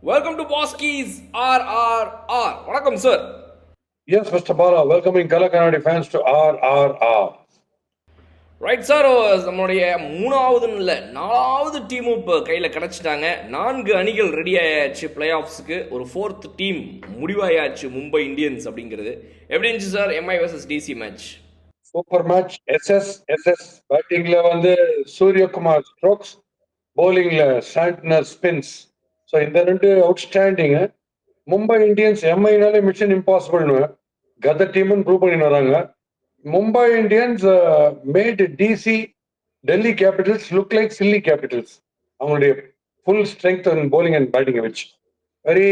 Welcome to பாஸ்கீஸ் RRR. வணக்கம் sir. Yes, Mr. Bala, welcoming Kala Kannadi fans to RRR. Right sir, நம்மளுடைய மூணாவது இல்லை நாலாவது டீமும் இப்போ கையில் கிடச்சிட்டாங்க. 4 அணிகள் ரெடி ஆயாச்சு பிளே ஆஃப்ஸுக்கு. ஒரு 4th டீம் முடிவாயாச்சு, மும்பை இந்தியன்ஸ் அப்படிங்கிறது. எப்படி இருந்துச்சு sir MI vs DC match? Super match. எஸ்எஸ் பேட்டிங்ல வந்து சூரியகுமார் ஸ்ட்ரோக்ஸ், பவுலிங்ல சாண்ட்னர் ஸ்பின்ஸ். ஸோ இந்த 2 அவுட்ஸ்டாண்டிங். மும்பை இந்தியன்ஸ் எம்ஐனாலே மிஷன் இம்பாசிபிள்னு கத டீம்னு ப்ரூவ் பண்ணி வராங்க. Mumbai Indians made DC Delhi Capitals look like silly capitals. அவங்களுடைய full strength and bowling and பேட்டிங்கை வச்சு very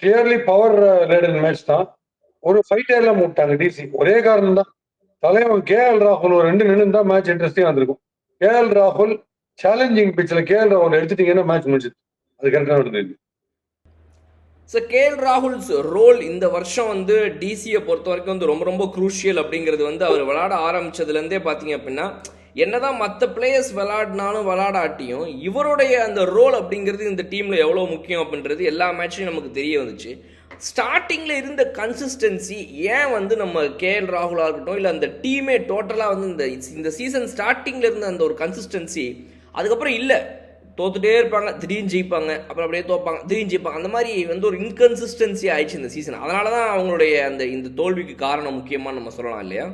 clearly power laden match தான். ஒரு ஃபைட் எல்லாம் விட்டாங்க டிசி. ஒரே காரணம் தான், தலைவன் கேஎல் ராகுல் ஒரு 2 நின்று தான் மேட்ச் இன்ட்ரெஸ்டிங் வந்திருக்கும். கேஎல் ராகுல் சேலஞ்சிங் பிச்சில் கேஎல் ராகுல் எடுத்துட்டீங்கன்னா மேட்ச் முடிச்சுது. அது கரெக்டாக நடந்தது. சார், கேஎல் ராகுல்ஸ் ரோல் இந்த வருஷம் வந்து டிசியை பொறுத்த வரைக்கும் வந்து ரொம்ப ரொம்ப குரூஷியல் அப்படிங்கிறது வந்து அவர் விளையாட ஆரம்பிச்சதுலேருந்தே பார்த்தீங்க அப்படின்னா, என்னதான் மற்ற பிளேயர்ஸ் விளையாடினாலும் விளையாடாட்டியும் இவருடைய அந்த ரோல் அப்படிங்கிறது இந்த டீமில் எவ்வளோ முக்கியம் அப்படின்றது எல்லா மேட்ச்லையும் நமக்கு தெரிய வந்துச்சு. ஸ்டார்டிங்கில் இருந்த கன்சிஸ்டன்சி ஏன் வந்து நம்ம கேஎல் ராகுலாக இருக்கட்டும் இல்லை அந்த டீமே டோட்டலாக வந்து இந்த சீசன் ஸ்டார்டிங்கில் இருந்த அந்த ஒரு கன்சிஸ்டன்சி அதுக்கப்புறம் இல்லை. தோத்துட்டே இருப்பாங்க, திடீர்னு ஜெயிப்பாங்க, அப்புறம் அப்படியே தோப்பாங்க, திடீர்னு ஜெயிப்பாங்க. அந்த மாதிரி வந்து ஒரு இன்கன்சிஸ்டன்சி ஆயிடுச்சு இந்த சீசன். அதனால தான் அவங்களுடைய இந்த தோல்விக்கு காரணம் முக்கியமாக நம்ம சொல்லலாம் இல்லையா?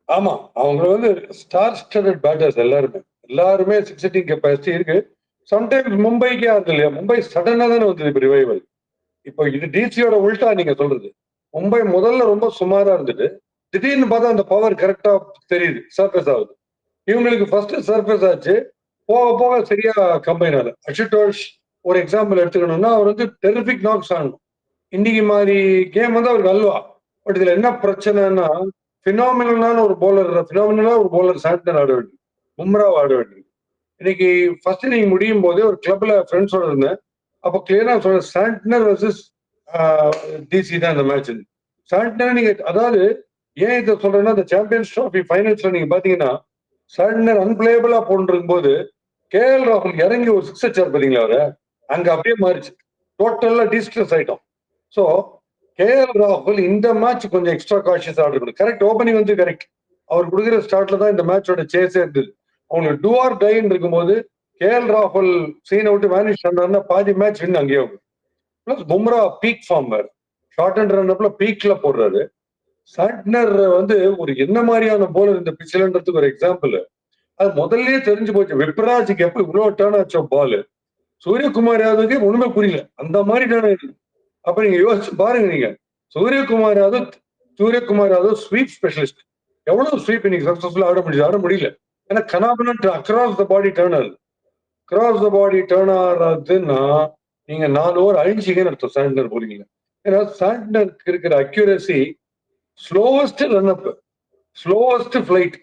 ஆமா, அவங்க வந்து ஸ்டார் ஸ்டடட் பேட்டர்ஸ் எல்லாருமே 6 ஹிட்டிங் கெப்பாசிட்டி இருக்கு. சம்டைம்ஸ் மும்பைக்கே ஆகுது இல்லையா, மும்பை சடனா தானே வந்தது இப்போ ரிவைவல். இப்போ இது டிசியோட உல்டா நீங்க சொல்றது. மும்பை முதல்ல ரொம்ப சுமாரா இருந்துட்டு திடீர்னு பார்த்தா அந்த பவர் கரெக்டா தெரியுது, சர்ஃபேஸ் ஆகுது. இவங்களுக்கு ஃபர்ஸ்ட் சர்ஃபேஸ் ஆச்சு, போக போக சரியா கம்பைன் ஆகுது. அஷுதோஷ் ஒரு எக்ஸாம்பிள் எடுத்துக்கணும்னா, அவர் வந்து டெரிபிக் நாக்ஸ் ஆகணும். இன்னைக்கு மாதிரி கேம் வந்து அவருக்கு அல்வா. பட் இதுல என்ன பிரச்சனைன்னா, பினாமினலான ஒரு பவுலர் சாண்ட்னர் ஆட வேண்டியது, பும்ரா ஆட வேண்டியது. இன்னைக்கு ஃபர்ஸ்ட் இன்னிங் முடியும் போதே ஒரு கிளப்ல ஃப்ரெண்ட்ஸோட இருந்தேன். அப்போ கிளியரா சொல்ற சாண்ட்னர் வர்சஸ் டிசி தான் இந்த மேட்ச். சாண்ட்னர் நீங்க அதாவது ஏன் இதை சொல்றேன்னா, இந்த சாம்பியன்ஸ் ட்ராஃபி ஃபைனல்ஸ்ல நீங்க பாத்தீங்கன்னா சாண்ட்னர் அன்பிளேபிளா போன்றிருக்கும் போது கேஎல் ராகுல் இறங்கி ஒரு 6 அடிச்சார் பாத்தீங்களா, அவரை அங்க அப்படியே மாறிச்சு. டோட்டலா டிஸ்ட்ரெஸ் ஆயிட்டோம். ஸோ கேஎல் ராகுல் இந்த மேட்ச் கொஞ்சம் எக்ஸ்ட்ரா காஷியஸ் ஆடுறது. கரெக்ட் ஓப்பனிங் வந்து கரெக்ட். அவர் கொடுக்குற ஸ்டார்ட்ல தான் இந்த மேட்சோட சேஸே இருந்தது. அவங்களுக்கு டூ ஆர் டைன்னு இருக்கும்போது கேஎல் ராகுல் சீனை விட்டு மேனேஜ் பண்ணாருன்னா பாதி மேட்ச் வின் அங்கேயே ஆகும். பிளஸ் பும்ரா பீக் ஃபார்ம் வேறு, ஷார்ட் அண்ட் ரன் அப்ல பீக்ல போடுறாரு. சாண்ட்னர் வந்து ஒரு என்ன மாதிரியான போலர் இந்த பிச்சிலன்றதுக்கு ஒரு எக்ஸாம்பிள். அது முதல்லயே தெரிஞ்சு போச்சு. விப்ராஜுக்கு எப்ப இவ்வளவு டேர்ன் ஆச்சோ பால், சூரியகுமார் யாதவுக்கு ஒண்ணுமே புரியல, அந்த மாதிரி டேர்ன் ஆயிருக்கு. அப்ப நீங்க யோசிச்சு பாருங்க, நீங்க சூரியகுமார் யாதவ் ஸ்வீப் ஸ்பெஷலிஸ்ட். எவ்வளவு ஸ்வீப் இன்னைக்கு சக்சஸ்ஃபுல்லா ஆட முடியல. ஏன்னா கனாபனா அக்ராஸ் த பாடி டேர்ன் ஆகுது. கிராஸ் த பாடி டேர்ன் ஆகுதுன்னா நீங்க 4 ஓவர் அழிஞ்சிங்கன்னு அர்த்தம் சாண்ட்னர் போலீங்க. ஏன்னா சாண்ட்னருக்கு இருக்கிற accuracy, slowest run up, slowest flight,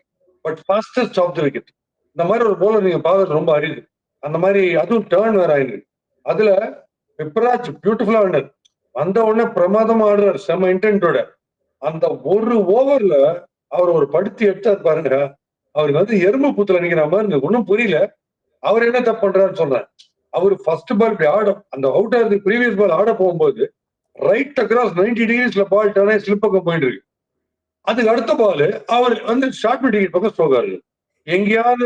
but fastest of the wicket. இந்த மாதிரி ஒரு போலர் நீங்க பார்க்கறது ரொம்ப அரிது. அந்த மாதிரி அதுவும் டேர்ன் வேற ஆயிருக்கு. அதுல விப்ராஜ் பியூட்டிஃபுல்லா ஆடினார். வந்த உடனே பிரமாதமா ஆடுறாரு, செம இன்டென்டோட. அந்த ஒரு ஓவர்ல அவர் ஒரு படுத்தி எடுத்தாரு பாருங்க. அவருக்கு வந்து எறும்பு பூத்துல நிக்கிற மாதிரி ஒன்னும் புரியல. அவர் என்ன தப்பு பண்றாருன்னு சொல்றேன். அவர் ஃபர்ஸ்ட் பால் இப்படி ஆட, அந்த அவுட் ஆகிறது ப்ரீவியஸ் பால் ஆட போகும்போது ரைட் அக்ராஸ் 90 டிகிரிஸ்ல பால் டேர்ன் ஆகி ஸ்லிப் பக்கம் போயிட்டு இருக்கு. அதுக்கு அடுத்த பால் அவர் வந்து ஷார்ட் மிட் பக்கம் போகாரு. எங்கேயாவது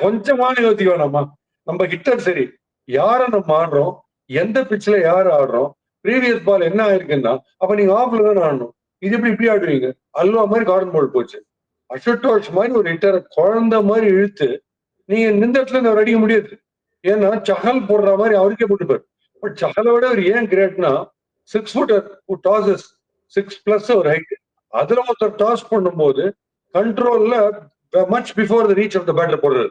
கொஞ்சமான யோசிக்க வேணாமா? நம்ம ஹிட்டர் சரி, யார நம்ம ஆடுறோம், எந்த பிச்சில் யார் ஆடுறோம், ப்ரீவியஸ் பால் என்ன ஆயிருக்குன்னா அப்ப நீங்க ஆஃப்ல தான் ஆடணும். இது இப்படி ஆடுவீங்க? அல்வா மாதிரி கார்டன் பால் போச்சு. அஷுதோஷ் மாதிரி ஒரு ஹிட்டரை குழந்தை மாதிரி இழுத்து நீங்க இந்த இடத்துல அவர் அடிக்க முடியாது. ஏன்னா சஹல் போடுற மாதிரி அவருக்கே போட்டுப்பாரு. பட் சஹலை விட அவர் ஏன் கிரேட்னா, 6 ஃபுட்டர் டாஸஸ் 6+ ஒரு ஹைட். அதுல ஒருத்தர் டாஸ் பண்ணும்போது கண்ட்ரோல்ல much before the reach of the batter போடுறாரு.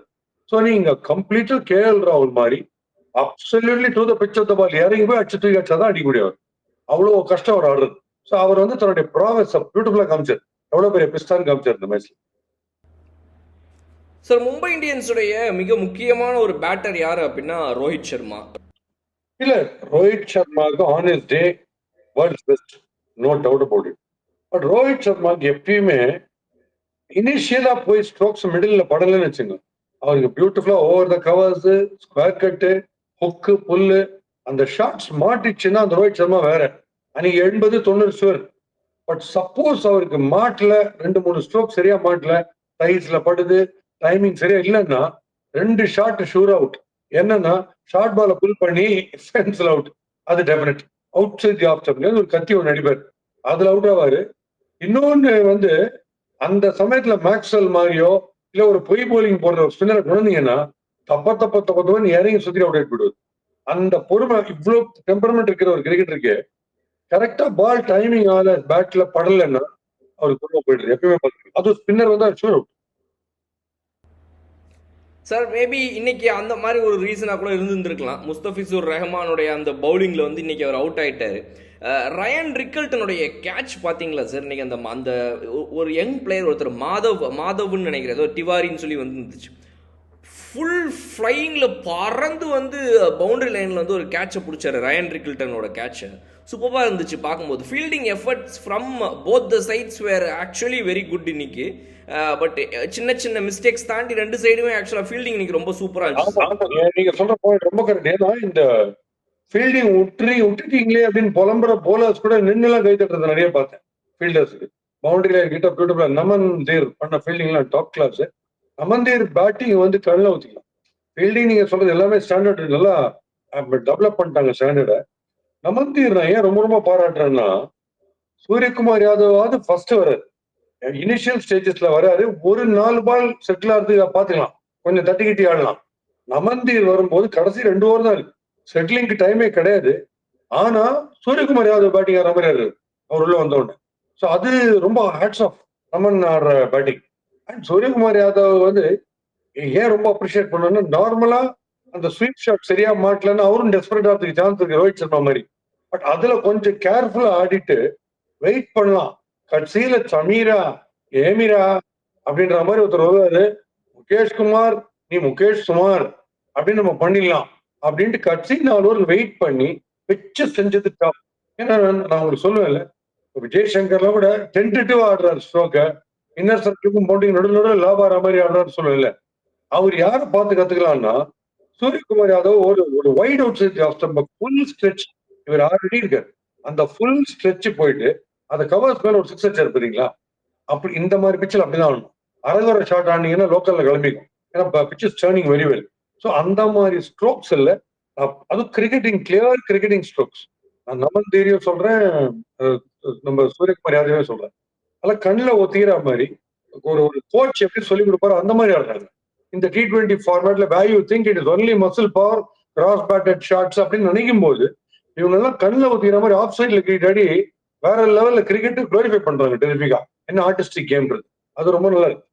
ஸோ நீங்க கம்ப்ளீட்டா கேஎல் ராகுல் மாதிரி absolutely to the pitch of the ball இறங்கி போய் அடிச்சு தூக்கி அடிச்சாதான் அடிக்க முடியும். அவ்வளவு கஷ்டம் அவர் ஆடுறது. ஸோ அவர் வந்து தன்னுடைய ப்ராவஸ் பியூட்டிஃபுல்லா காமிச்சார். எவ்வளவு பெரிய பிஸ்தான் காமிச்சார் இந்த மேட்ச்ல. சார், மும்பை இந்தியன்ஸுடைய மிக முக்கியமான ஒரு பேட்டர் யாரு அப்படின்னா ரோஹித் சர்மா. இல்ல, ரோஹித் சர்மாவுக்கு on his day world's best, no doubt about it. But Rohit சர்மாவுக்கு எப்பயுமே இனிஷியலா போய் ஸ்ட்ரோக்ஸ் மிடில் படலன்னு வச்சுங்க, அவருக்கு பியூட்டிஃபுல்லா over the covers, square cut, hook pull அந்த ஷாட்ஸ் மாட்டிச்சுன்னா அந்த ரோஹித் சர்மா வேற அன்னைக்கு 80-90 ஷுவர். பட் சப்போஸ் அவருக்கு மாட்டல 2-3 ஸ்ட்ரோக் சரியா மாட்டல, டைஸ்ல படுது, டைமிங் சரியா இல்லைன்னா 2 ஷாட் ஷூர் அவுட். என்னன்னா ஷார்ட் பால புல் பண்ணி ஃபென்ஸ்ல அவுட். அது definite outside the off ஸ்டம்ப்ல ஒரு கத்தி ஒன்று அடிப்பார், அதுல அவுட் ஆவாரு. இன்னொன்னு வந்து அந்த சமயத்துல மேக்ஸ்வெல் மாதிரியோ இல்ல ஒரு பொய் போலிங் போடுற ஒரு ஸ்பின்னரை குழந்தீங்கன்னா தப்ப இறங்கி சுத்தி அவுட் ஆயிட்டு. அந்த பொறுமை இவ்வளவு டெம்பரமெண்ட் இருக்கிற ஒரு கிரிக்கெட்டருக்கு கரெக்டா பால் டைமிங் ஆல பேட்ல படலன்னா அவருக்கு பொறுமை போயிடுது எப்பயுமே பார்த்துருக்கு. அது ஸ்பின்னர் வந்து ஷூர் அவுட். சார் மேபி இன்னைக்கு அந்த மாதிரி ஒரு ரீசனாக கூட இருந்திருக்கலாம். முஸ்தபிசூர் ரஹ்மானுடைய அந்த பவுலிங்கில் வந்து இன்னைக்கு அவர் அவுட் ஆயிட்டாரு. ரயன் ரிக்கல்டனுடைய கேட்ச் பார்த்தீங்களா சார்? இன்னைக்கு அந்த அந்த ஒரு யங் பிளேயர் ஒருத்தர் மாதவ்னு நினைக்கிறேன், ஏதோ டிவாரின்னு சொல்லி வந்து இருந்துச்சு. ஃபுல் ஃப்ளையிங்கில் பறந்து வந்து பவுண்டரி லைனில் வந்து ஒரு கேட்சை பிடிச்சாரு, ரயன் ரிக்கில்டனோட கேட்சை. சூப்பராக இருந்துச்சு பார்க்கும்போது. Fielding efforts from both the sides where actually very good இன்னைக்கு. பட் சின்ன சின்ன மிஸ்டேக்ஸ் தாண்டி ரெண்டு சைடுமே ஆக்சுவலாக ஃபீல்டிங் இன்னைக்கு ரொம்ப சூப்பராக இருந்துச்சு. நீங்க சொல்ற பாயிண்ட் ரொம்ப கரெக்ட். ஏன்னா இந்த ஃபீல்டிங் விட்டுட்டீங்களே அப்படின்னு புலம்புற போலர்ஸ் கூட நின்னுலாம் கை தட்டுறது நிறைய பார்த்தேன். ஃபீல்டர்ஸுக்கு பவுண்டரி லைன் கிட்ட பியூட்டிஃபுல்லா நமன் தேர் பண்ண ஃபீல்டிங்லாம் டாப் கிளாஸ். நமந்தீர் பேட்டிங் வந்து கண்ணில் ஊற்றிக்கலாம். ஃபீல்டிங் நீங்க சொல்றது எல்லாமே ஸ்டாண்டர்ட் நல்லா டெவலப் பண்ணிட்டாங்க ஸ்டாண்டர்டை. நமந்தீர் நான் ஏன் ரொம்ப ரொம்ப பாராட்டுறேன்னா, சூரியகுமார் யாதவாவது ஃபர்ஸ்ட் வராரு, இனிஷியல் ஸ்டேஜஸ்ல வராரு. ஒரு 4 பால் செட்டில் ஆகுது பாத்துக்கலாம், கொஞ்சம் தட்டிக்கிட்டி ஆடலாம். நமந்தீர் வரும்போது கடைசி 2 ஓவர் தான் இருக்கு, செட்டிலிங்க்கு டைமே கிடையாது. ஆனா சூரியகுமார் யாதவ் பேட்டிங் ஆடுற மாதிரி ஆடுறாரு அவர் உள்ள வந்த உடனே. ஸோ அது ரொம்ப ஹேட்ஸ் ஆஃப் நமன் ஆடுற பேட்டிங். அண்ட் சூரியகுமார் யாதவ் வந்து ஏன் ரொம்ப அப்ரிஷியேட் பண்ணணும்னா, நார்மலா அந்த ஸ்வீப் ஷாட் சரியா மாட்டலன்னு அவரும் டெஸ்பரேட் ஆகிறதுக்கு சான்ஸ் இருக்கு ரோஹித் சர்மா மாதிரி. பட் அதுல கொஞ்சம் கேர்ஃபுல்லா ஆடிட்டு வெயிட் பண்ணலாம். கட்சியில சமீரா ஏமிரா அப்படின்ற மாதிரி ஒருத்தர் வருவாரு, முகேஷ் குமார் நீ முகேஷ் குமார் அப்படின்னு நம்ம பண்ணிடலாம் அப்படின்ட்டு கட்சி 4 ஓவர் வெயிட் பண்ணி வச்சு செஞ்சது டாப். ஏன்னா நான் உங்களுக்கு சொல்லுவேன்ல, விஜய் சங்கர்லாம் கூட டென்டேட்டிவா ஆடுறாரு ஸ்ட்ரோக்க, இன்னர் சர்க்கிளுக்கும் பவுண்டிங் நடுவில் லாபாரா மாதிரி ஆடுறாரு சொல்லல. அவர் யாரை பார்த்து கத்துக்கலாம்னா, சூரியகுமார் யாதவ் ஒரு wide outside off stump full stretch இவர் ஆல்ரெடி இருக்காரு. அந்த ஃபுல் ஸ்ட்ரெச் போயிட்டு அந்த கவர்ஸ் மேல ஒரு 6 அடிச்சாரு பாத்தீங்களா? அப்படி இந்த மாதிரி பிச்சில் அப்படிதான் ஆடணும். அரகுற ஷாட் ஆனீங்கன்னா லோக்கல்ல கிளம்பிக்கும். ஏன்னா pitch is turning very well. So அந்த மாதிரி ஸ்ட்ரோக்ஸ் இல்ல, அது கிரிக்கெட்டிங் கிளியர் கிரிக்கெட்டிங் ஸ்ட்ரோக்ஸ். நான் நமன் தேரியும் சொல்றேன், நம்ம சூரியகுமார் யாதவே சொல்றேன். அதெல்லாம் கண்ணில் ஒத்திக்கிற மாதிரி ஒரு ஒரு கோச் எப்படி சொல்லி கொடுப்பாரோ அந்த மாதிரி ஆடுறாங்க. இந்த T20 ஃபார்மேட்ல value think it is only muscle power cross batted shots அப்படின்னு நினைக்கும் போது இவங்க எல்லாம் கண்ணில் ஊத்திக்கிற மாதிரி ஆஃப் சைட்ல கிரிக்கெட் ஆடி வேற லெவல்ல கிரிக்கெட் குளோரிஃபை பண்றாங்க. டெரிஃபிகா என்ன ஆர்டிஸ்டிக் கேம்ன்றது அது ரொம்ப நல்லா இருக்கு.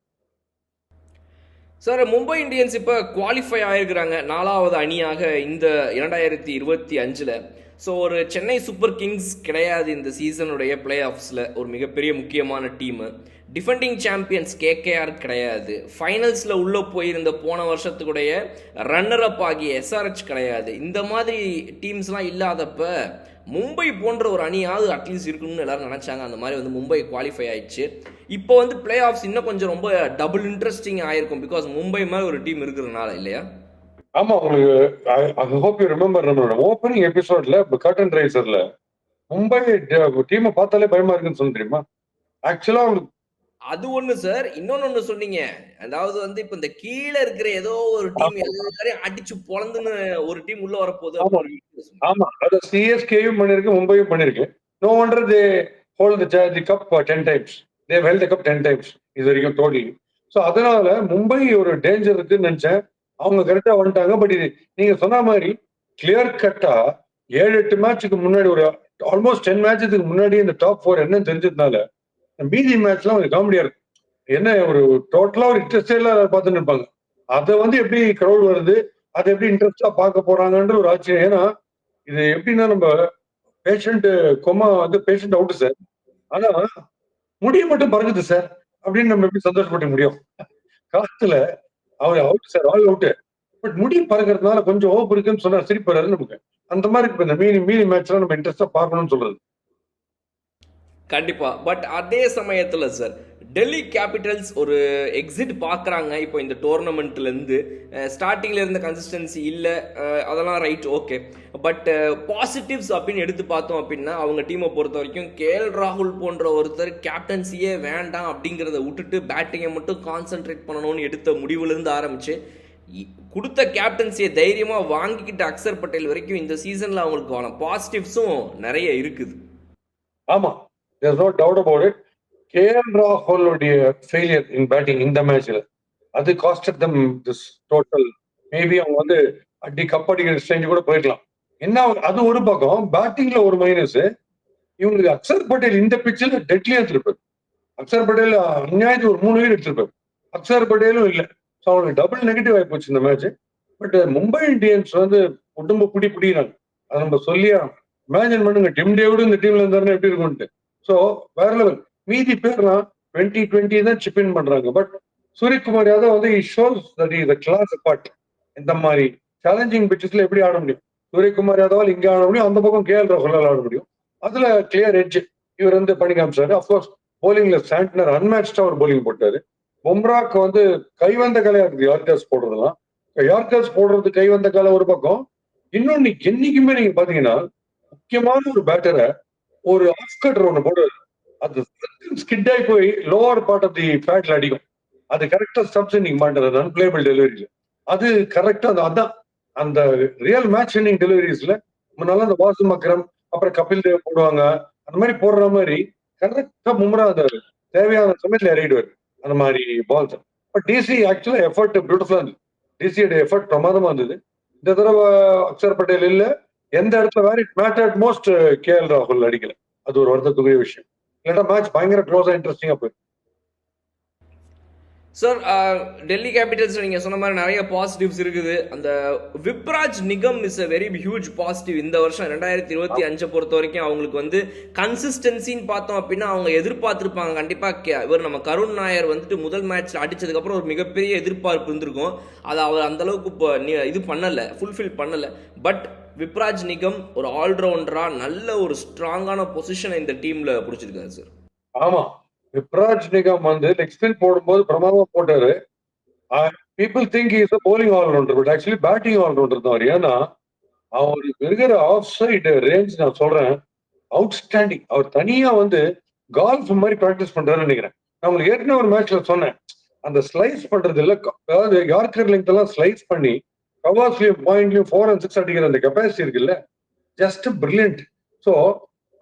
சார் மும்பை இந்தியன்ஸ் இப்போ குவாலிஃபை ஆயிருக்கிறாங்க 4வது அணியாக இந்த 2025. ஸோ ஒரு சென்னை சூப்பர் கிங்ஸ் கிடையாது இந்த சீசனுடைய பிளே ஆஃப்ஸில் ஒரு மிகப்பெரிய முக்கியமான டீமு. டிஃபெண்டிங் சாம்பியன்ஸ் கேகேஆர் கிடையாது. ஃபைனல்ஸில் உள்ளே போயிருந்த போன வருஷத்துக்குடைய ரன்னர் அப் ஆகிய எஸ்ஆர்ஹெச் கிடையாது. இந்த மாதிரி டீம்ஸ்லாம் இல்லாதப்ப மும்பை போன்ற ஒரு அணியாவது அட்லீஸ்ட் இருக்கணும்னு எல்லாரும் நினைச்சாங்க. அந்த மாதிரி வந்து மும்பை குவாலிஃபை ஆயிடுச்சு. இப்போ வந்து பிளே ஆஃப்ஸ் இன்னும் கொஞ்சம் ரொம்ப டபுள் இன்ட்ரெஸ்டிங் ஆயிருக்கும், பிகாஸ் மும்பை மாதிரி ஒரு டீம் இருக்கிறதுனால இல்லையா? ஆமா, உங்களுக்கு ஐ ஹோப் யூ ரிமெம்பர் நம்மளோட ஓப்பனிங் எபிசோட்ல கர்டன் ரைசர்ல மும்பை டீமை பார்த்தாலே பயமா இருக்குன்னு சொல்ல தெரியுமா? ஆக்சுவலா அவங்களுக்கு அது ஒண்ணு சார். இன்னொன்னு சொன்னீங்க, அதாவது வந்து இப்ப இந்த கீழே இருக்கிற ஏதோ ஒரு டீம் எல்லாரையும் அடிச்சு பொழந்துன்னு ஒரு டீம் உள்ள வரப்போகுது. ஆமா, அது சிஎஸ்கேயும் பண்ணிருக்கு, மும்பையும் பண்ணிருக்கு. No wonder they hold the cup 10 times. They held the cup 10 times இது வரைக்கும் டோட்டலி. ஸோ அதனால மும்பை ஒரு டேஞ்சர் இருக்குன்னு நினைச்சேன். அவங்க கரெக்டா வந்துட்டாங்க. பட் இது நீங்க சொன்ன மாதிரி கிளியர் கட்டா 7-8 மேட்சுக்கு முன்னாடி ஒரு ஆல்மோஸ்ட் 10 மேட்சத்துக்கு முன்னாடி இந்த டாப் 4 என்னன்னு தெரிஞ்சதுனால மீதி மேட்ச்லாம் கொஞ்சம் காமெடியா இருக்கும். என்ன ஒரு டோட்டலா ஒரு இன்ட்ரெஸ்டே இல்லாத பார்த்துன்னு இருப்பாங்க. அதை வந்து எப்படி கிரௌட் வருது, அதை எப்படி இன்ட்ரெஸ்டா பார்க்க போறாங்கன்ற ஒரு ஆச்சரியம். ஏன்னா இது எப்படின்னா நம்ம பேஷண்ட் கொமா வந்து பேஷண்ட் அவுட்டு சார், ஆனா முடிய மட்டும் பறக்குது சார் அப்படின்னு நம்ம எப்படி சந்தோஷப்பட முடியும்? காத்துல அவர் out sir, all out, but முடி பறக்கிறதுனால கொஞ்சம் ஓப்பு இருக்குன்னு சொன்னா சிரிப்பு வராது நமக்கு. அந்த மாதிரி இப்ப இந்த மீதி மேட்ச்லாம் நம்ம இன்ட்ரெஸ்டா பார்க்கணும்னு சொல்றது. கண்டிப்பா. பட் அதே சமயத்துல சார் டெல்லி கேபிட்டல்ஸ் ஒரு எக்ஸிட் பார்க்குறாங்க இப்போ இந்த டோர்னமெண்ட்லேருந்து. ஸ்டார்டிங்கில் இருந்த கன்சிஸ்டன்சி இல்லை, அதெல்லாம் ரைட், ஓகே. பட் பாசிட்டிவ்ஸ் அப்படின்னு எடுத்து பார்த்தோம் அப்படின்னா அவங்க டீமை பொறுத்த வரைக்கும் கேஎல் ராகுல் போன்ற ஒருத்தர் கேப்டன்சியே வேண்டாம் அப்படிங்கிறத விட்டுட்டு பேட்டிங்கை மட்டும் கான்சென்ட்ரேட் பண்ணணும்னு எடுத்த முடிவுலேருந்து ஆரம்பிச்சு கொடுத்த கேப்டன்சியை தைரியமாக வாங்கிக்கிட்ட அக்சர் பட்டேல் வரைக்கும் இந்த சீசனில் அவங்களுக்கான பாசிட்டிவ்ஸும் நிறைய இருக்குது. ஆமா, there's no doubt about it. KL ராகுலுடைய ஃபெயிலியர் இன் பேட்டிங் இந்த மேட்ச்ல அது costed them this total. Maybe அவங்க வந்து அடி கப்படிக்கிற ஸ்டேஜ் கூட போயிருக்கலாம். என்ன அது ஒரு பக்கம். பேட்டிங்ல ஒரு மைனஸ், இவங்களுக்கு அக்சர் பட்டேல் இந்த பிச்சில் டெட்லியா எடுத்திருப்பாரு. அக்சர் பட்டேல் அநியாயத்துக்கு ஒரு 3 விக்கெட் எடுத்திருப்பாரு. அக்சர் பட்டேலும் இல்லை. ஸோ அவங்களுக்கு டபுள் நெகட்டிவ் ஆகி போச்சு இந்த மேட்ச். பட் மும்பை இந்தியன்ஸ் வந்து உடம்பு பிடிக்கிறாங்க. அதை நம்ம சொல்லியா இமேஜின் பண்ணுங்க, டிம் டேவிடும் இந்த டீம்ல இருந்தாருன்னா எப்படி இருக்கும்ட்டு. ஸோ வேற லெவல். மீதி பேர்லாம் 2020 தான் சிப் இன் பண்றாங்க. பட் சூரியகுமார் யாதவ் வந்து shows that is class apart. இந்த மாதிரி சேலஞ்சிங் பிச்சஸ்ல எப்படி ஆட முடியும்? சூரியகுமார் யாதவால் இங்க ஆட முடியும், அந்த பக்கம் கேஎல் ராகுலால் ஆட முடியும். அதுல கிளியர் எட்ஜ் இவர் வந்து பண்ணி காமிச்சாரு. அப்கோர்ஸ் போலிங்ல சாண்ட்னர் அன்மேட்ச்டா ஒரு போலிங் போட்டாரு. பும்ராக்கு வந்து கைவந்த கலையா இருக்கு யார்கர்ஸ் போடுறதுலாம். யார்கர்ஸ் போடுறது கைவந்த கலை ஒரு பக்கம். இன்னொன்னு என்னைக்குமே நீங்க பாத்தீங்கன்னா முக்கியமான ஒரு பேட்டரை ஒரு ஆஃப் கட்டர் ஒண்ணு போடுவாரு. அது ஸ்கிட் ஆகி போய் லோவர் பார்ட் ஆஃப் தி பேட்ல அடிக்கும். அது கரெக்டா ஸ்டப்ஸ் இன்னைக்கு மாட்டது அன்பிளேபிள் டெலிவரியில. அது கரெக்டா அதான் அந்த ரியல் மேட்ச் வின்னிங் டெலிவரிஸ்ல முன்னால அந்த வாசு மக்கரம் அப்புறம் கபில் தேவ் போடுவாங்க. அந்த மாதிரி போடுற மாதிரி கரெக்டா மும்ரா அந்த தேவையான சமயத்துல இறங்கிடுவாரு அந்த மாதிரி பால்ஸ். பட் டிசி ஆக்சுவலா எஃபர்ட் பியூட்டிஃபுல்லா இருந்தது. டிசியோட எஃபர்ட் பிரமாதமா இருந்தது. இந்த தடவை அக்சர் பட்டேல் இல்ல, எந்த இடத்துல வேற இட் மேட்டர்ட் மோஸ்ட் கேஎல் ராகுல் அடிக்கல. அது ஒரு வருத்தத்துக்குரிய விஷயம். இல்லைன்னா மேட்ச் பயங்கர க்ளோஸா இன்ட்ரெஸ்டிங்கா போயிருக்கு. சார், டெல்லி கேபிட்டல்ஸ் நீங்கள் சொன்ன மாதிரி நிறைய பாசிட்டிவ்ஸ் இருக்குது. அந்த Vipraj Nigam is a very huge positive இந்த வருஷம் 2025 பொறுத்த வரைக்கும். அவங்களுக்கு வந்து கன்சிஸ்டன்சின்னு பார்த்தோம் அப்படின்னா அவங்க எதிர்பார்த்துருப்பாங்க கண்டிப்பாக. இவர் நம்ம கருண் நாயர் வந்துட்டு முதல் மேட்ச்ல அடிச்சதுக்கப்புறம் ஒரு மிகப்பெரிய எதிர்பார்ப்பு இருந்திருக்கும். அதை அவர் அந்த அளவுக்கு இப்போ இது பண்ணலை, ஃபுல்ஃபில் பண்ணலை. பட் விப்ராஜ் நிகம் ஒரு ஆல்ரவுண்டரா நல்ல ஒரு ஸ்ட்ராங்கான பொசிஷனை இந்த டீம்ல பிடிச்சிருக்காரு சார். ஆமா, விப்ராஜ் நிகம் வந்து லெக் ஸ்பின் போடும்போது பிரமாதமா போட்டாரு. People think is a bowling allrounder, but actually batting allrounder தான் அவர். ஏன்னா அவருக்கு இருக்கிற ஆஃப் சைடு ரேஞ்ச் நான் சொல்றேன் அவுட்ஸ்டாண்டிங். அவர் தனியா வந்து கால்ஃப் மாதிரி பிராக்டிஸ் பண்றாருன்னு நினைக்கிறேன். நான் உங்களுக்கு ஏற்கனவே ஒரு மேட்ச்ல சொன்னேன், அந்த ஸ்லைஸ் பண்றது இல்ல, அதாவது யார்கர் லெங்த் எல்லாம் ஸ்லைஸ் பண்ணி கவாஸ்லயும் பாயிண்ட்லயும் 4 and 6 அடிக்கிற அந்த கெப்பாசிட்டி இருக்குல்ல, ஜஸ்ட் பிரில்லியன்ட். ஸோ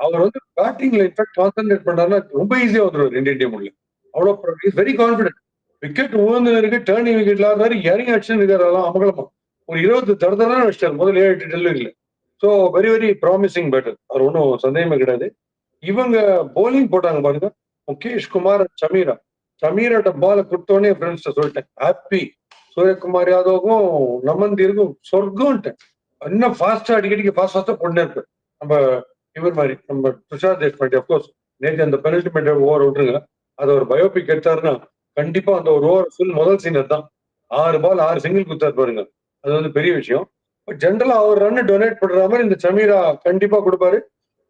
அவர் வந்து பேட்டிங்ல இன்ஃபேக்ட் கான்சென்ட்ரேட் பண்ணாருன்னா ரொம்ப ஈஸியா வந்துருவார் இந்தியன் டீம் உள்ள. அவ்வளோ இஸ் வெரி கான்பிடென்ட். விக்கெட் உழுந்து இருக்கு, டேர்னிங் விக்கெட்ல இருந்தாரு, இறங்கி அடிச்சு இருக்காரு அமகலமா. ஒரு 20 தடவை அடிச்சிட்டாரு முதல் 7-8 டெலிவரியில. So very very promising batter, அவர் ஒன்றும் சந்தேகமே கிடையாது. இவங்க போலிங் போட்டாங்க பாருங்க, முகேஷ் குமார், சமீரா. சமீராட்ட பால கொடுத்தோடனே ஃப்ரெண்ட்ஸ் சொல்லிட்டேன் ஹாப்பி. சூரியகுமார் யாதவுக்கும் நமந்தீருக்கும் சொர்க்கம்ட்டேன். இன்னும் ஃபாஸ்டா அடிக்கடிக்கு ஃபாஸ்டா கொண்டே இருப்பேன். நம்ம இவர் மாதிரி நம்ம துஷார் தேஷ்பாண்டே. அப்கோர்ஸ் நேற்று அந்த பெனல்டி ஓவர் விட்டுருங்க, அதை ஒரு பயோபிக் எடுத்தாருன்னா கண்டிப்பா அந்த ஒரு ஓவர் ஃபுல் முதல் சீனர் தான். 6 பால் 6 சிங்கிள் குத்தாரு பாருங்க, அது வந்து பெரிய விஷயம். பட் ஜென்ரலா அவர் ரன் டொனேட் பண்ற மாதிரி இந்த சமீரா கண்டிப்பா கொடுப்பாரு.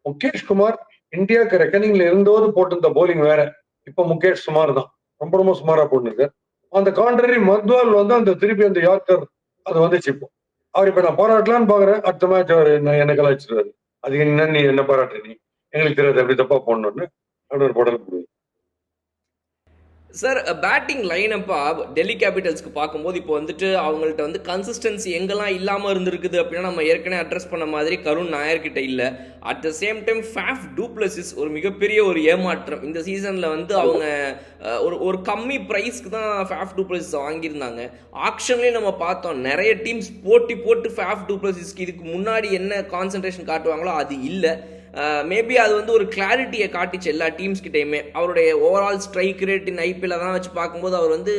முகேஷ் குமார் இந்தியாவுக்கு ரெக்கனிங்ல இருந்தோது போட்டிருந்த போலிங் வேற. இப்ப முகேஷ் சுமார் தான், ரொம்ப ரொம்ப சுமாரா போட்டுருக்காரு. அந்த கான்ட்ரரி மத்வால் வந்து அந்த திருப்பி அந்த யார்கர் அது வந்துச்சு. இப்போ அவர் இப்ப நான் பாராட்டலான்னு பாக்குறேன், அடுத்த மேட்ச் அவர் என்ன கலாய்ச்சிருவாரு. அது என்ன நீ என்ன பாராட்டு, நீ எங்களுக்கு தெரியாது எப்படி தப்பா போடணும்னு அப்படின்னு ஒரு போடல போடுவாரு. சார், பேட்டிங் லைனப்பா டெல்லி கேபிட்டல்ஸ்க்கு பார்க்கும்போது இப்போ வந்துட்டு அவங்கள்ட்ட வந்து கன்சிஸ்டன்சி எங்கெல்லாம் இல்லாமல் இருந்திருக்குது அப்படின்னா நம்ம ஏற்கனவே அட்ரஸ் பண்ண மாதிரி கருண் நாயர்கிட்ட இல்லை. At the same time Faf du Plessis ஒரு மிகப்பெரிய ஒரு ஏமாற்றம். இந்த சீசனில் வந்து அவங்க ஒரு கம்மி ப்ரைஸ்க்கு தான் ஃபேஃப் டூப்ளசிஸ் வாங்கியிருந்தாங்க. ஆக்ஷன்லேயே நம்ம பார்த்தோம், நிறைய டீம்ஸ் போட்டு ஃபேஃப் டூப்ளசிஸ்க்கு இதுக்கு முன்னாடி என்ன கான்சன்ட்ரேஷன் காட்டுவாங்களோ அது இல்லை. மேபி அது வந்து ஒரு கிளாரிட்டியை காட்டிச்சு எல்லா டீம்ஸ் கிட்டையுமே. அவருடைய ஓவரால் ஸ்ட்ரைக் ரேட் இன் ஐபிஎல் தான் வச்சு பார்க்கும்போது அவர் வந்து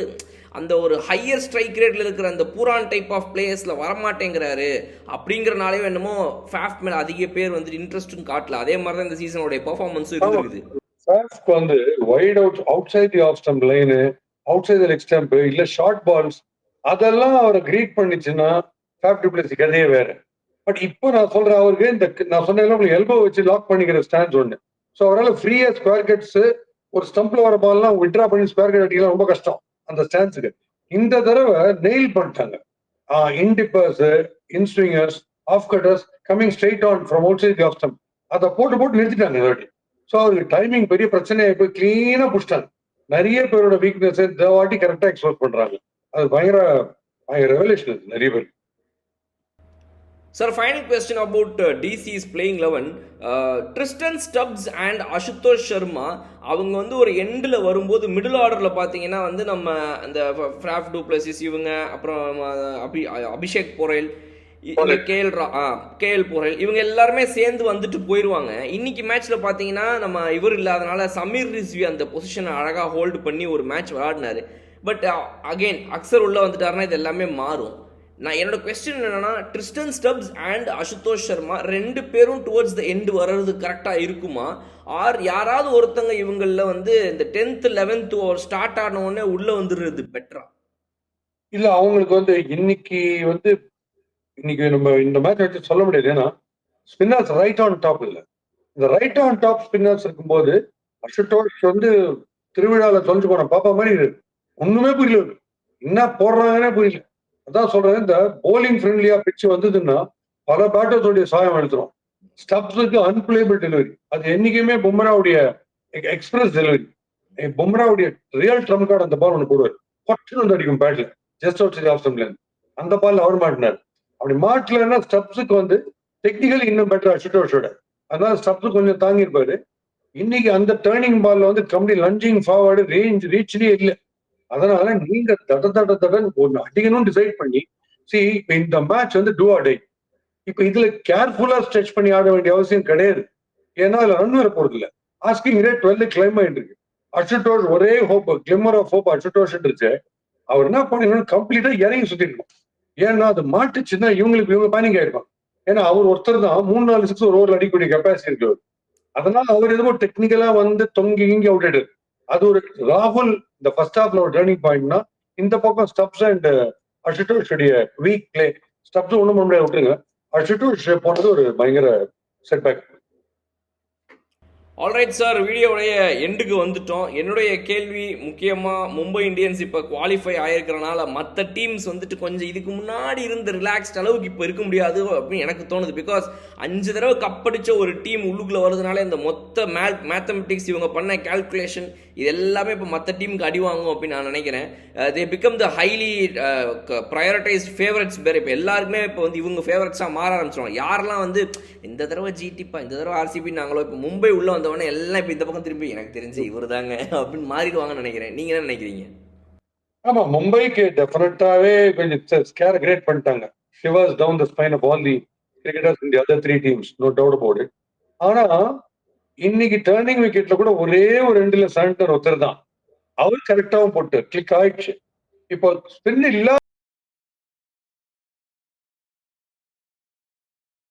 அந்த ஒரு ஹையர் ஸ்ட்ரைக் ரேட்ல இருக்கிற அந்த பூரான் டைப் ஆஃப் பிளேயர்ஸ்ல வரமாட்டேங்கிறாரு. அப்படிங்கிறனாலே என்னமோ ஃபேஃப் மேல அதிக பேர் வந்து இன்ட்ரெஸ்டும் காட்டல. அதே மாதிரி தான் இந்த சீசனோட பெர்ஃபார்மன்ஸும் இருக்குது. ஃபேஃப்க்கு வந்து wide outside the off stump line, outside the leg stump, இல்ல ஷார்ட் பால்ஸ், அதெல்லாம் அவரை கிரீட் பண்ணிச்சுன்னா ஃபேஃப் டூப்ளசி கதையே வேற. பட் இப்போ நான் சொல்றேன், அவருக்கு இந்த நான் சொன்னேன் எல்போ வச்சு லாக் பண்ணிக்கிற ஸ்டாண்ட்ஸ் ஒண்ணு. ஸோ அவரால் ஃப்ரீயா ஸ்கொயர் கட்ஸ் ஒரு ஸ்டம்ப்ல வர பால்லாம் விட்ரா பண்ணி ஸ்பேர் கட் அடிக்கலாம் ரொம்ப கஷ்டம் அந்த ஸ்டான்ஸுக்கு. இந்த தடவை நெயில் பண்ணிட்டாங்க. Indippers, inswingers, off cutters coming straight on from outside off stump. அதை போட்டு போட்டு நிறுத்திட்டாங்க இந்த வாட்டி. ஸோ அவருக்கு டைமிங் பெரிய பிரச்சனையை போய் கிளீனா புடிச்சிட்டாங்க. நிறைய பேரோட வீக்னஸ் இந்த வாட்டி கரெக்டா எக்ஸ்போஸ் பண்றாங்க. அது பயங்கர ரெவல்யூஷன் நிறைய பேர். Sir, final question about DC's playing 11. Tristan Stubbs and Ashutosh Sharma அவங்க வந்து ஒரு எண்டில் வரும்போது மிடில் ஆர்டரில் பார்த்தீங்கன்னா வந்து நம்ம அந்த ஃப்ராஃப் டூப்ளசிஸ் இவங்க அப்புறம் அபிஷேக் பொரேல் கேஎல் பொரேல் இவங்க எல்லாருமே சேர்ந்து வந்துட்டு போயிடுவாங்க. இன்னைக்கு மேட்ச்சில் பார்த்தீங்கன்னா நம்ம இவர் இல்லாதனால சமீர் ரிஸ்வி அந்த பொசிஷனை அழகாக ஹோல்டு பண்ணி ஒரு மேட்ச் விளையாடினாரு. பட் அகெயின் அக்சர் உள்ளே வந்துட்டாருன்னா இது எல்லாமே மாறும். நான் என்னோட கொஸ்டின் என்னன்னா, Tristan stubs and Ashutosh Sharma ரெண்டு பேரும் டுவர்ட்ஸ் த எண்ட் வர்றது கரெக்டாக இருக்குமா? ஆர் யாராவது ஒருத்தங்க இவங்களில் வந்து இந்த 10th 11th ஒரு ஸ்டார்ட் ஆன உடனே உள்ளே வந்துடுறது பெட்டரா? இல்ல அவங்களுக்கு வந்து இன்னைக்கு நம்ம இந்த மேட்ச் வச்சு சொல்ல முடியாது. ஏன்னா ஸ்பின்னர்ஸ் ரைட் ஆன் டாப் இல்லை. இந்த ரைட் ஆன் டாப் ஸ்பின்னர்ஸ் இருக்கும்போது அசுதோஷ் வந்து திருவிழாவில் தொலைஞ்சு போன பாப்பா மாதிரி ஒண்ணுமே புரியல, என்ன போடுறாங்கன்னே புரியல. அதான் சொல்றேன், இந்த போலிங் ஃப்ரெண்ட்லியா பிட்ச் வந்ததுன்னா பல பேட்டர்ஸோடைய சாயம் எடுத்துரும். ஸ்டப்ஸுக்கு அன்பிளேபிள் டெலிவரி, அது என்னைக்குமே பும்ராவுடைய எக்ஸ்பிரஸ் டெலிவரி. பும்ராவுடைய ரியல் ட்ரம் கார்டு அந்த பால் ஒன்று போடுவார், பட்டுன்னு வந்து அடிக்கும் பேட்ல ஜஸ்ட் அவுட் சைட் ஆஃப் ஸ்டம்ப்ல இருந்து. அந்த பால் அவர் மாட்டினார். அப்படி மாட்டலன்னா ஸ்டப்ஸுக்கு வந்து டெக்னிக்கலி இன்னும் பெட்டர் அசுதோஷோட. அதனால ஸ்டப்ஸ் கொஞ்சம் தாங்கியிருப்பாரு. இன்னைக்கு அந்த டேர்னிங் பால்ல வந்து கம்ப்ளீட் லஞ்சிங் ஃபார்வர்டு ரீச்லயே இல்லை. அதனால நீங்க தடன் ஒண்ணு அடிக்கணும்னு டிசைட் பண்ணி இந்த மேட்ச் வந்து டூ ஆர் டை. இப்ப இதுல கேர்ஃபுல்லா ஸ்ட்ரெச் பண்ணி ஆட வேண்டிய அவசியம் கிடையாது. ஏன்னா அதுல ரன் வர போறது இல்ல. ஆஸ்கிங் ரேட் 12 கிளைம் ஆயிட்டு இருக்கு. அசுதோஷ் ஒரே ஹோப், கிளிமர் ஆஃப் ஹோப் அசுதோஷ் இருந்துச்சு. அவர் என்ன பண்ணணும், கம்ப்ளீட்டா இறங்கி சுத்திருக்கணும். ஏன்னா அது மாட்டுச்சுன்னா இவங்க பேனிக் ஆயிருப்பாங்க. ஏன்னா அவர் ஒருத்தர் தான் 3-4 6 ஒரு ஓவர்ல அடிக்கக்கூடிய கெப்பாசிட்டி இருக்கு. அதனால அவர் எதுவும் டெக்னிக்கலா வந்து தொங்கி அவுட் ஆயிடுது. அது ஒரு ராகுல் இந்த ஃபர்ஸ்ட் ஹாஃப்ல ஒரு டர்னிங் பாயிண்ட்னா, இந்த பக்கம் Stubbs and Ashutosh weak play. Stubbs ஒண்ணும் பண்ண முடியாது, விட்டுருங்க. அசுதோஷ் போனது ஒரு பயங்கர செட்பேக். ஆல்ரைட் சார், வீடியோவுடைய எண்டுக்கு வந்துட்டோம். என்னுடைய கேள்வி முக்கியமாக மும்பை இந்தியன்ஸ் இப்போ குவாலிஃபை ஆயிருக்கிறனால மற்ற டீம்ஸ் வந்துட்டு கொஞ்சம் இதுக்கு முன்னாடி இருந்த ரிலாக்ஸ்ட் அளவுக்கு இப்போ இருக்க முடியாது அப்படின்னு எனக்கு தோணுது. பிகாஸ் 5 தடவை கப்படிச்ச ஒரு டீம் உள்ளுக்குள்ளே வருதுனால இந்த மொத்த மேத்தமெட்டிக்ஸ் இவங்க பண்ண கால்குலேஷன் இது எல்லாமே இப்போ மற்ற டீமுக்கு அடி வாங்கும் அப்படின்னு நான் நினைக்கிறேன். They become the highly prioritised favourites பேர். இப்போ எல்லாருக்குமே இப்போ வந்து இவங்க ஃபேவரட்ஸாக மாற ஆரம்பிச்சிடுவாங்க. யாரெல்லாம் வந்து இந்த தடவை ஜிடிப்பா இந்த தடவை ஆர்சிபி நாங்களோ இப்போ மும்பை உள்ள வந்தவொடனே எல்லாம் இப்போ இந்த பக்கம் திரும்பி எனக்கு தெரிஞ்சு இவர் தாங்க அப்படின்னு மாறிடுவாங்கன்னு நினைக்கிறேன். நீங்க என்ன நினைக்கிறீங்க? ஆமா, மும்பைக்கு டெஃபினட்டாவே கொஞ்சம் ஸ்கேர் கிரியேட் பண்ணிட்டாங்க. Shivers down the spine of all the cricketers in the other 3 teams, no doubt about it. ஆனா இன்னைக்கு டர்னிங் விக்கெட்ல கூட ஒரே ஒரு ரெண்டுல சாண்டர் ஒருத்தர் தான், அவர் கரெக்டாவும் போட்டு கிளிக் ஆயிடுச்சு. இப்போ ஸ்பின் இல்ல